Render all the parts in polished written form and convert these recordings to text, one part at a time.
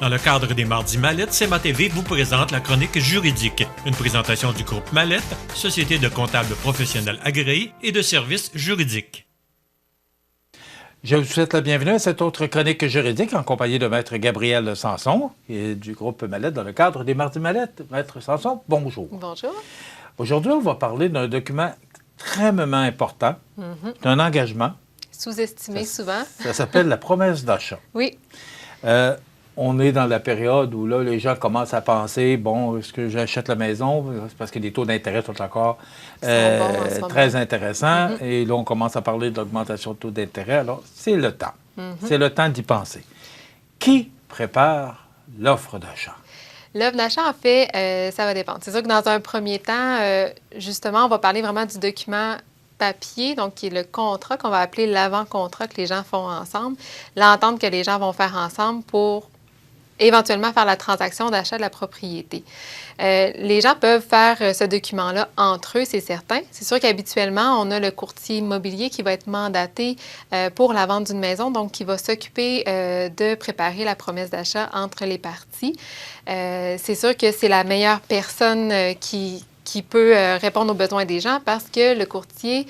Dans le cadre des Mardis Mallettes, CMA TV vous présente la chronique juridique, une présentation du groupe Mallette, société de comptables professionnels agréés et de services juridiques. Je vous souhaite la bienvenue à cette autre chronique juridique en compagnie de Maître Gabriel Sanson et du groupe Mallette dans le cadre des Mardis Mallettes. Maître Sanson, bonjour. Bonjour. Aujourd'hui, on va parler d'un document extrêmement important, d'un engagement. Sous-estimé souvent. Ça s'appelle la promesse d'achat. Oui. On est dans la période où là, les gens commencent à penser, bon, est-ce que j'achète la maison? C'est parce que les taux d'intérêt sont encore très intéressants. Et là, on commence à parler de l'augmentation de taux d'intérêt. Alors, c'est le temps. C'est le temps d'y penser. Qui prépare l'offre d'achat? L'offre d'achat, en fait, ça va dépendre. C'est sûr que dans un premier temps, justement, on va parler vraiment du document papier, donc qui est le contrat qu'on va appeler l'avant-contrat que les gens font ensemble, l'entente que les gens vont faire ensemble pour éventuellement faire la transaction d'achat de la propriété. Les gens peuvent faire ce document-là entre eux, c'est certain. C'est sûr qu'habituellement, on a le courtier immobilier qui va être mandaté pour la vente d'une maison, donc qui va s'occuper de préparer la promesse d'achat entre les parties. C'est sûr que c'est la meilleure personne qui peut répondre aux besoins des gens parce que le courtier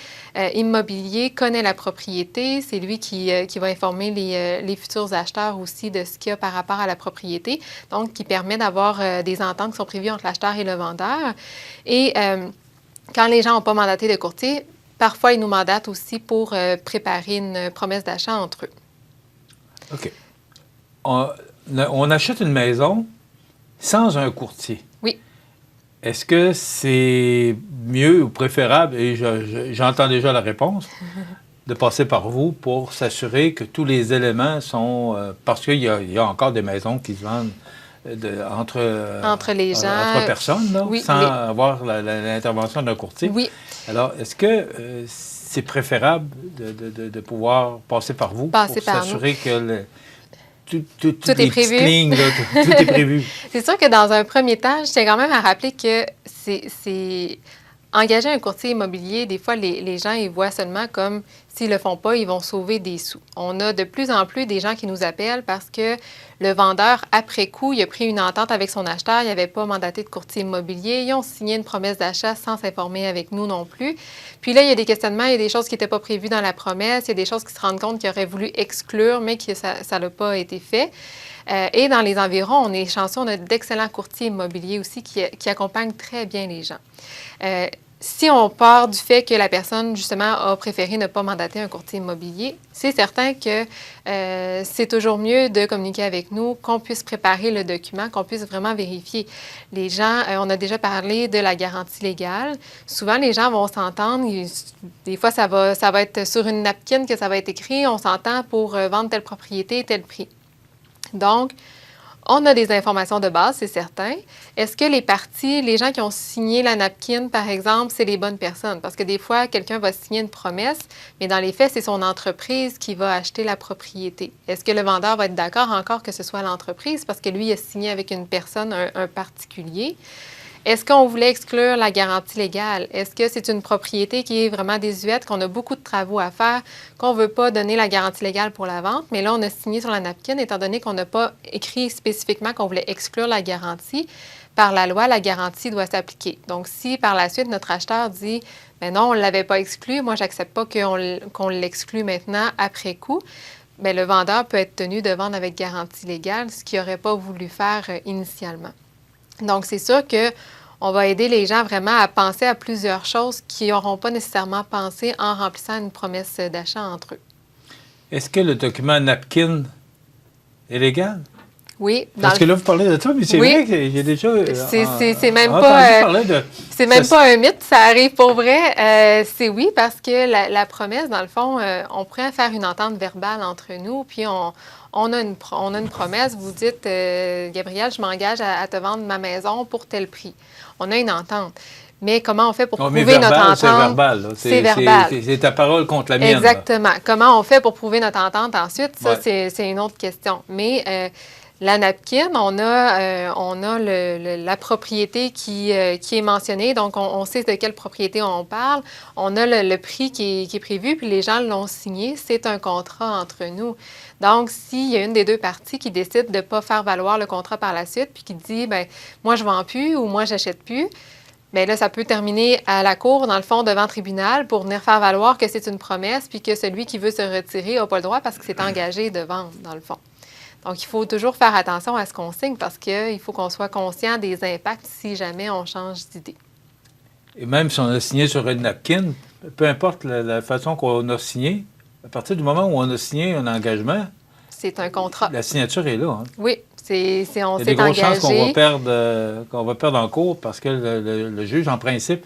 immobilier connaît la propriété. C'est lui qui va informer les futurs acheteurs aussi de ce qu'il y a par rapport à la propriété, donc qui permet d'avoir des ententes qui sont prévues entre l'acheteur et le vendeur. Et quand les gens n'ont pas mandaté de courtier, parfois ils nous mandatent aussi pour préparer une promesse d'achat entre eux. OK. On achète une maison sans un courtier. Oui. Est-ce que c'est mieux ou préférable, et j'entends déjà la réponse, de passer par vous pour s'assurer que tous les éléments sont... parce qu'il y a encore des maisons qui se vendent entre les gens, entre personnes, là, oui, sans avoir l'intervention d'un courtier. Oui. Alors, est-ce que c'est préférable de pouvoir passer par vous pour s'assurer que... Tout est prévu. Lignes, là, tout est prévu. C'est sûr que dans un premier temps, je tiens quand même à rappeler que c'est engager un courtier immobilier, des fois, les gens, ils voient seulement comme s'ils ne le font pas, ils vont sauver des sous. On a de plus en plus des gens qui nous appellent parce que le vendeur, après coup, il a pris une entente avec son acheteur, il n'avait pas mandaté de courtier immobilier, ils ont signé une promesse d'achat sans s'informer avec nous non plus. Puis là, il y a des questionnements, il y a des choses qui n'étaient pas prévues dans la promesse, il y a des choses qui se rendent compte qu'ils auraient voulu exclure, mais que ça n'a pas été fait. Et dans les environs, on est chanceux, on a d'excellents courtiers immobiliers aussi qui accompagnent très bien les gens. Si on part du fait que la personne, justement, a préféré ne pas mandater un courtier immobilier, c'est certain que c'est toujours mieux de communiquer avec nous, qu'on puisse préparer le document, qu'on puisse vraiment vérifier. Les gens, on a déjà parlé de la garantie légale. Souvent, les gens vont s'entendre. Des fois, ça va être sur une napkin que ça va être écrit. On s'entend pour vendre telle propriété, tel prix. Donc, on a des informations de base, c'est certain. Est-ce que les parties, les gens qui ont signé la napkin, par exemple, c'est les bonnes personnes? Parce que des fois, quelqu'un va signer une promesse, mais dans les faits, c'est son entreprise qui va acheter la propriété. Est-ce que le vendeur va être d'accord encore que ce soit l'entreprise parce que lui, il a signé avec une personne, un particulier? Est-ce qu'on voulait exclure la garantie légale? Est-ce que c'est une propriété qui est vraiment désuète, qu'on a beaucoup de travaux à faire, qu'on ne veut pas donner la garantie légale pour la vente, mais là, on a signé sur la napkin, étant donné qu'on n'a pas écrit spécifiquement qu'on voulait exclure la garantie, par la loi, la garantie doit s'appliquer. Donc, si par la suite, notre acheteur dit « mais non, on ne l'avait pas exclu, moi, j'accepte pas qu'on l'exclue maintenant après coup », bien, le vendeur peut être tenu de vendre avec garantie légale, ce qu'il n'aurait pas voulu faire initialement. Donc, c'est sûr qu'on va aider les gens vraiment à penser à plusieurs choses qu'ils n'auront pas nécessairement pensé en remplissant une promesse d'achat entre eux. Est-ce que le document napkin est légal? Oui. Parce que là, vous parlez de ça, mais c'est vrai qu'il y a déjà... C'est même pas... C'est même pas un mythe, ça arrive pour vrai. C'est oui, parce que la promesse, dans le fond, on pourrait faire une entente verbale entre nous, puis on a une promesse. Vous dites, Gabriel, je m'engage à te vendre ma maison pour tel prix. On a une entente. Mais comment on fait pour prouver verbal, notre entente? C'est verbal. C'est verbal. C'est ta parole contre la mienne. Exactement. Là. Comment on fait pour prouver notre entente ensuite? Ça, ouais. c'est une autre question. Mais La napkin, on a la propriété qui est mentionnée, donc on sait de quelle propriété on parle. On a le prix qui est prévu, puis les gens l'ont signé. C'est un contrat entre nous. Donc, s'il y a une des deux parties qui décide de ne pas faire valoir le contrat par la suite, puis qui dit, bien, moi, je ne vends plus ou moi, j'achète plus, bien là, ça peut terminer à la cour, dans le fond, devant le tribunal, pour venir faire valoir que c'est une promesse, puis que celui qui veut se retirer n'a pas le droit parce que c'est engagé de vendre, dans le fond. Donc, il faut toujours faire attention à ce qu'on signe parce qu'il faut qu'on soit conscient des impacts si jamais on change d'idée. Et même si on a signé sur une napkin, peu importe la façon qu'on a signé, à partir du moment où on a signé un engagement, c'est un contrat. La signature est là. Hein? Oui, on s'est engagé. Il y a des grosses chances qu'on va perdre en cours parce que le juge, en principe,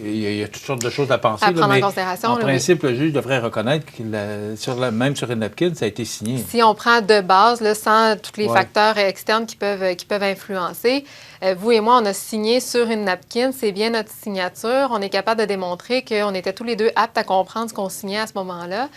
il y a toutes sortes de choses à penser. À prendre en considération. En principe, le juge devrait reconnaître que même sur une napkin, ça a été signé. Si on prend de base, là, sans tous les facteurs externes qui peuvent influencer, vous et moi, on a signé sur une napkin, c'est bien notre signature. On est capable de démontrer qu'on était tous les deux aptes à comprendre ce qu'on signait à ce moment-là.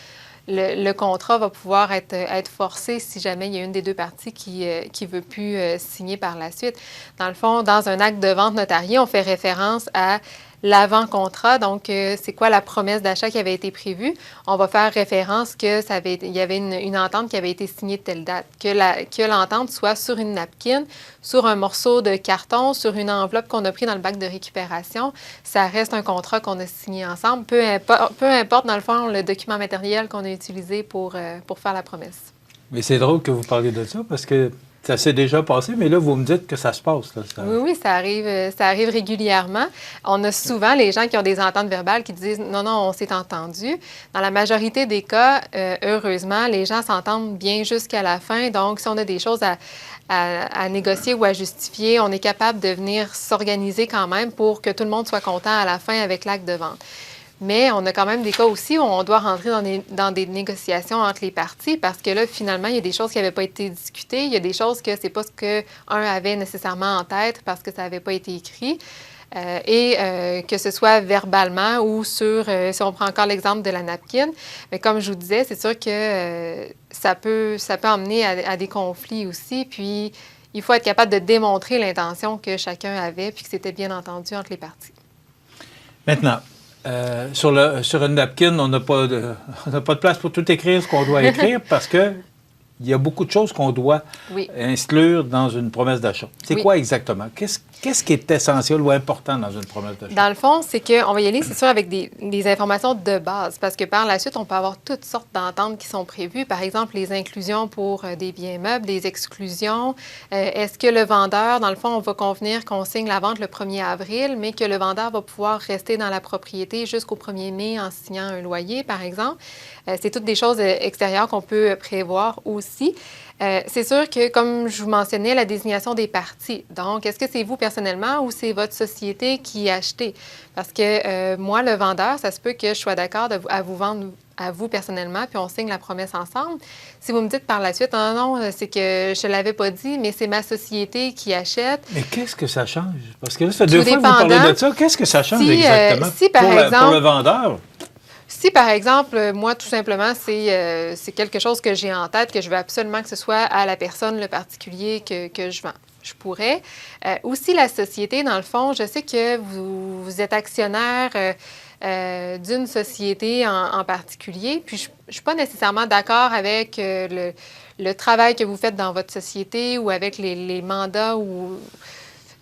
Le contrat va pouvoir être forcé si jamais il y a une des deux parties qui ne veut plus signer par la suite. Dans le fond, dans un acte de vente notarié, on fait référence à l'avant-contrat. Donc, c'est quoi la promesse d'achat qui avait été prévue? On va faire référence qu'il y avait une entente qui avait été signée de telle date, que l'entente soit sur une napkin, sur un morceau de carton, sur une enveloppe qu'on a pris dans le bac de récupération. Ça reste un contrat qu'on a signé ensemble, peu importe, dans le fond, le document matériel qu'on a utilisé pour faire la promesse. Mais c'est drôle que vous parliez de ça parce que ça s'est déjà passé, mais là, vous me dites que ça se passe. Là, Oui, ça arrive régulièrement. On a souvent les gens qui ont des ententes verbales qui disent « Non, on s'est entendu ». Dans la majorité des cas, heureusement, les gens s'entendent bien jusqu'à la fin. Donc, si on a des choses à négocier ou à justifier, on est capable de venir s'organiser quand même pour que tout le monde soit content à la fin avec l'acte de vente. Mais on a quand même des cas aussi où on doit rentrer dans des négociations entre les parties parce que là, finalement, il y a des choses qui n'avaient pas été discutées. Il y a des choses que c'est pas ce qu'un avait nécessairement en tête parce que ça n'avait pas été écrit. Que ce soit verbalement ou sur, si on prend encore l'exemple de la napkin, mais comme je vous disais, c'est sûr que ça peut emmener à des conflits aussi. Puis, il faut être capable de démontrer l'intention que chacun avait puis que c'était bien entendu entre les parties. Maintenant, sur une napkin, on n'a pas de place pour tout écrire ce qu'on doit écrire parce que il y a beaucoup de choses qu'on doit inclure dans une promesse d'achat. C'est quoi exactement? Qu'est-ce qui est essentiel ou important dans une promesse d'achat? Dans le fond, c'est qu'on va y aller, c'est sûr, avec des informations de base, parce que par la suite, on peut avoir toutes sortes d'ententes qui sont prévues. Par exemple, les inclusions pour des biens meubles, des exclusions. Est-ce que le vendeur, dans le fond, on va convenir qu'on signe la vente le 1er avril, mais que le vendeur va pouvoir rester dans la propriété jusqu'au 1er mai en signant un loyer, par exemple? C'est toutes des choses extérieures qu'on peut prévoir aussi. C'est sûr que, comme je vous mentionnais, la désignation des parties. Donc, est-ce que c'est vous personnellement ou c'est votre société qui achetez? Parce que moi, le vendeur, ça se peut que je sois d'accord à vous vendre à vous personnellement, puis on signe la promesse ensemble. Si vous me dites par la suite, non, c'est que je ne l'avais pas dit, mais c'est ma société qui achète. Mais qu'est-ce que ça change? Parce que là, ça fait 2 fois que vous parlez de ça. Qu'est-ce que ça change exactement pour le vendeur? Si, par exemple, moi, tout simplement, c'est quelque chose que j'ai en tête, que je veux absolument que ce soit à la personne, le particulier que je vends, je pourrais. Aussi, la société, dans le fond, je sais que vous êtes actionnaire d'une société en particulier, puis je ne suis pas nécessairement d'accord avec le travail que vous faites dans votre société ou avec les mandats ou...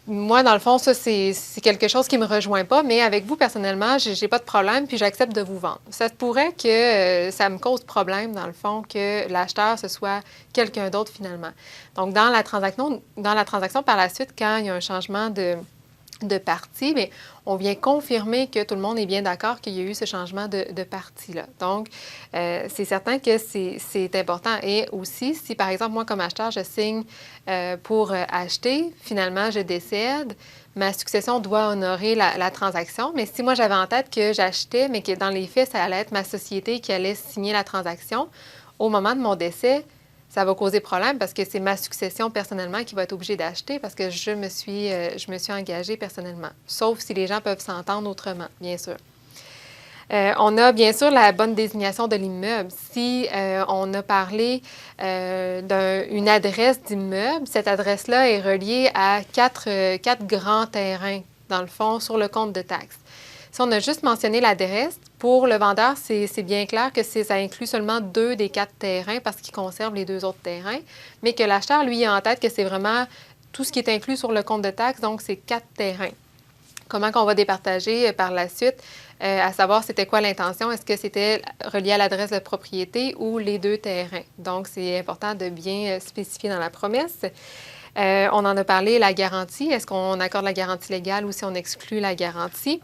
Moi, dans le fond, ça, c'est quelque chose qui ne me rejoint pas, mais avec vous, personnellement, je n'ai pas de problème, puis j'accepte de vous vendre. Ça se pourrait que ça me cause problème, dans le fond, que l'acheteur, ce soit quelqu'un d'autre, finalement. Donc, dans la transaction par la suite, quand il y a un changement de partie, mais on vient confirmer que tout le monde est bien d'accord qu'il y a eu ce changement de partie-là. Donc, c'est certain que c'est important. Et aussi, si par exemple, moi, comme acheteur, je signe pour acheter, finalement, je décède, ma succession doit honorer la transaction. Mais si moi, j'avais en tête que j'achetais, mais que dans les faits, ça allait être ma société qui allait signer la transaction, au moment de mon décès, ça va causer problème parce que c'est ma succession personnellement qui va être obligée d'acheter parce que je me suis engagée personnellement. Sauf si les gens peuvent s'entendre autrement, bien sûr. On a bien sûr la bonne désignation de l'immeuble. Si on a parlé d'une adresse d'immeuble, cette adresse-là est reliée à quatre grands terrains, dans le fond, sur le compte de taxes. Si on a juste mentionné l'adresse, pour le vendeur, c'est bien clair que ça inclut seulement 2 des 4 terrains parce qu'il conserve les 2 autres terrains, mais que l'acheteur, lui, a en tête que c'est vraiment tout ce qui est inclus sur le compte de taxes, donc c'est 4 terrains. Comment qu'on va départager par la suite, à savoir c'était quoi l'intention, est-ce que c'était relié à l'adresse de propriété ou les 2 terrains. Donc, c'est important de bien spécifier dans la promesse. On en a parlé, la garantie, est-ce qu'on accorde la garantie légale ou si on exclut la garantie?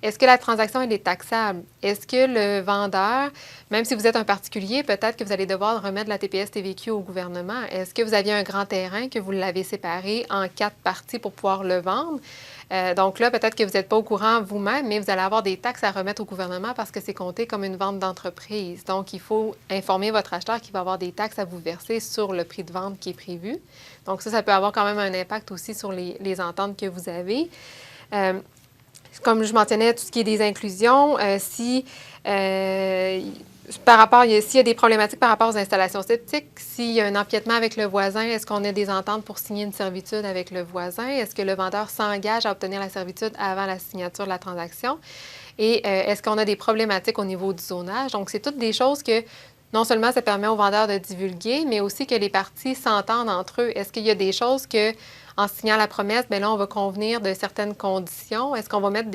Est-ce que la transaction elle est taxable? Est-ce que le vendeur, même si vous êtes un particulier, peut-être que vous allez devoir remettre la TPS-TVQ au gouvernement. Est-ce que vous aviez un grand terrain que vous l'avez séparé en 4 parties pour pouvoir le vendre? Donc là, peut-être que vous n'êtes pas au courant vous-même, mais vous allez avoir des taxes à remettre au gouvernement parce que c'est compté comme une vente d'entreprise. Donc, il faut informer votre acheteur qu'il va avoir des taxes à vous verser sur le prix de vente qui est prévu. Donc ça peut avoir quand même un impact aussi sur les ententes que vous avez. Comme je mentionnais, tout ce qui est des inclusions, s'il y a des problématiques par rapport aux installations septiques, s'il y a un empiètement avec le voisin, est-ce qu'on a des ententes pour signer une servitude avec le voisin? Est-ce que le vendeur s'engage à obtenir la servitude avant la signature de la transaction? Et est-ce qu'on a des problématiques au niveau du zonage? Donc, c'est toutes des choses que non seulement ça permet aux vendeurs de divulguer, mais aussi que les parties s'entendent entre eux. Est-ce qu'il y a des choses que, en signant la promesse, bien là, on va convenir de certaines conditions? Est-ce qu'on va mettre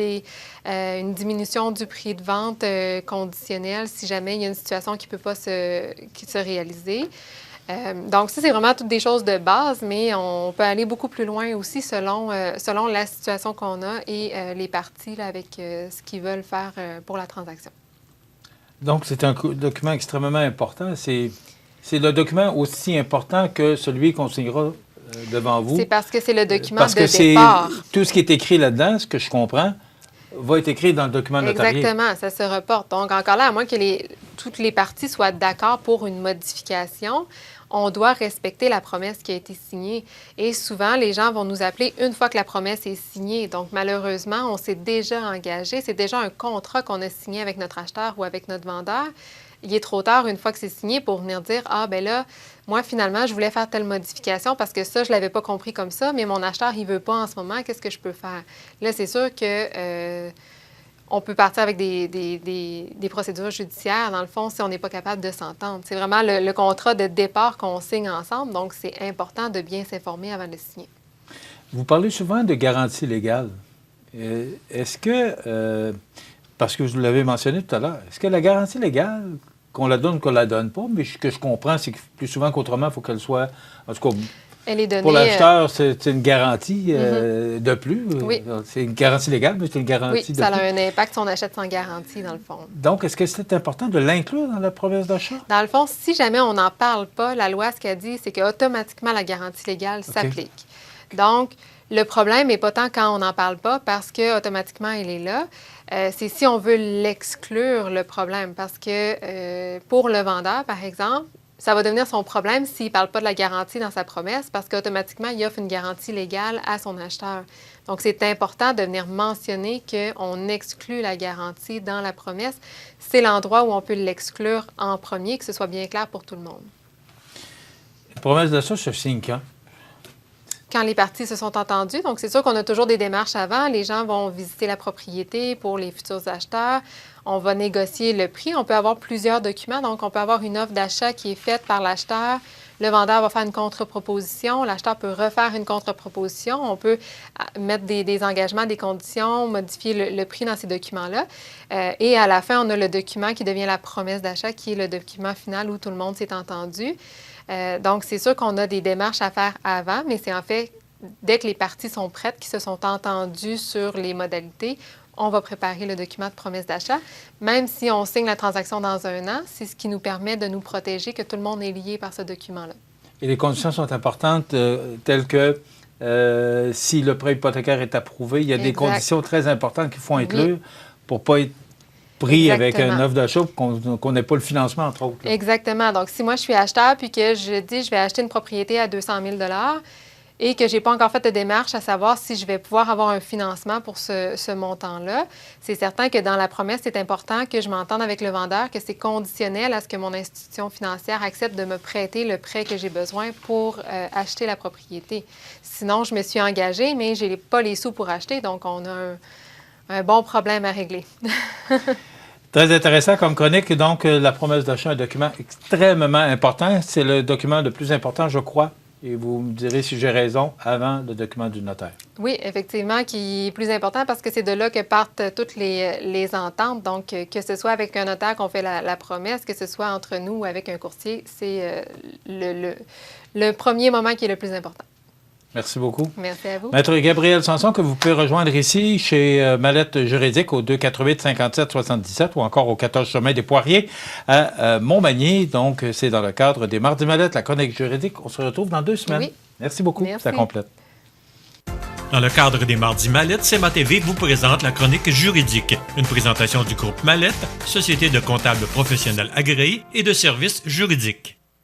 une diminution du prix de vente conditionnelle si jamais il y a une situation qui ne peut pas se réaliser? Donc, ça, c'est vraiment toutes des choses de base, mais on peut aller beaucoup plus loin aussi selon la situation qu'on a et les parties là, avec ce qu'ils veulent faire pour la transaction. Donc, c'est un document extrêmement important. C'est le document aussi important que celui qu'on signera devant vous. C'est parce que c'est le document parce que de départ. Tout ce qui est écrit là-dedans, ce que je comprends, va être écrit dans le document notarié. Exactement, ça se reporte. Donc, encore là, à moins que toutes les parties soient d'accord pour une modification, on doit respecter la promesse qui a été signée. Et souvent, les gens vont nous appeler une fois que la promesse est signée. Donc, malheureusement, on s'est déjà engagé. C'est déjà un contrat qu'on a signé avec notre acheteur ou avec notre vendeur. Il est trop tard, une fois que c'est signé, pour venir dire « Ah, ben là, moi, finalement, je voulais faire telle modification parce que ça, je ne l'avais pas compris comme ça, mais mon acheteur, il ne veut pas en ce moment. Qu'est-ce que je peux faire? » Là, c'est sûr que on peut partir avec des procédures judiciaires, dans le fond, si on n'est pas capable de s'entendre. C'est vraiment le contrat de départ qu'on signe ensemble, donc c'est important de bien s'informer avant de le signer. Vous parlez souvent de garantie légale. Est-ce que, parce que vous l'avez mentionné tout à l'heure, est-ce que la garantie légale, qu'on la donne ou qu'on la donne pas, mais ce que je comprends, c'est que plus souvent qu'autrement, il faut qu'elle soit, en tout cas, elle est donnée, pour l'acheteur, c'est une garantie de plus. Oui. C'est une garantie légale, mais c'est une garantie de plus. Oui, ça a un impact si on achète sans garantie, dans le fond. Donc, est-ce que c'est important de l'inclure dans la promesse d'achat? Dans le fond, si jamais on n'en parle pas, la loi, ce qu'elle dit, c'est qu'automatiquement, la garantie légale s'applique. Donc, le problème n'est pas tant quand on n'en parle pas, parce qu'automatiquement, elle est là. C'est si on veut l'exclure, le problème. Parce que pour le vendeur, par exemple, ça va devenir son problème s'il ne parle pas de la garantie dans sa promesse parce qu'automatiquement, il offre une garantie légale à son acheteur. Donc, c'est important de venir mentionner qu'on exclut la garantie dans la promesse. C'est l'endroit où on peut l'exclure en premier, que ce soit bien clair pour tout le monde. La promesse d'achat se signe quand? Quand les parties se sont entendues. Donc, c'est sûr qu'on a toujours des démarches avant. Les gens vont visiter la propriété pour les futurs acheteurs. On va négocier le prix. On peut avoir plusieurs documents. Donc, on peut avoir une offre d'achat qui est faite par l'acheteur. Le vendeur va faire une contre-proposition. L'acheteur peut refaire une contre-proposition. On peut mettre des engagements, des conditions, modifier le prix dans ces documents-là. Et à la fin, on a le document qui devient la promesse d'achat, qui est le document final où tout le monde s'est entendu. Donc, c'est sûr qu'on a des démarches à faire avant, mais c'est en fait, dès que les parties sont prêtes, qui se sont entendues sur les modalités, on va préparer le document de promesse d'achat. Même si on signe la transaction dans 1 an, c'est ce qui nous permet de nous protéger, que tout le monde est lié par ce document-là. Et les conditions sont importantes, telles que si le prêt hypothécaire est approuvé, il y a des conditions très importantes qu'il faut inclure pour ne pas être pris avec une offre d'achat qu'on n'ait pas le financement, entre autres. Là. Exactement. Donc, si moi, je suis acheteur puis que je dis je vais acheter une propriété à 200 000 $, et que je n'ai pas encore fait de démarche à savoir si je vais pouvoir avoir un financement pour ce montant-là. C'est certain que dans la promesse, c'est important que je m'entende avec le vendeur, que c'est conditionnel à ce que mon institution financière accepte de me prêter le prêt que j'ai besoin pour acheter la propriété. Sinon, je me suis engagée, mais je n'ai pas les sous pour acheter, donc on a un bon problème à régler. Très intéressant comme chronique. Donc, la promesse d'achat, un document extrêmement important. C'est le document le plus important, je crois. Et vous me direz si j'ai raison, avant le document du notaire. Oui, effectivement, qui est plus important parce que c'est de là que partent toutes les ententes. Donc, que ce soit avec un notaire qu'on fait la promesse, que ce soit entre nous ou avec un courtier, c'est le premier moment qui est le plus important. Merci beaucoup. Merci à vous. Maître Gabriel Sanson, que vous pouvez rejoindre ici chez Mallette Juridique au 248-57-77 ou encore au 14 chemin des Poiriers à Montmagny. Donc, c'est dans le cadre des Mardis Mallette, la chronique juridique. On se retrouve dans 2 semaines. Oui. Merci beaucoup. Merci. Ça complète. Dans le cadre des Mardis Mallette, CMA-TV vous présente la chronique juridique, une présentation du groupe Mallette, société de comptables professionnels agréés et de services juridiques.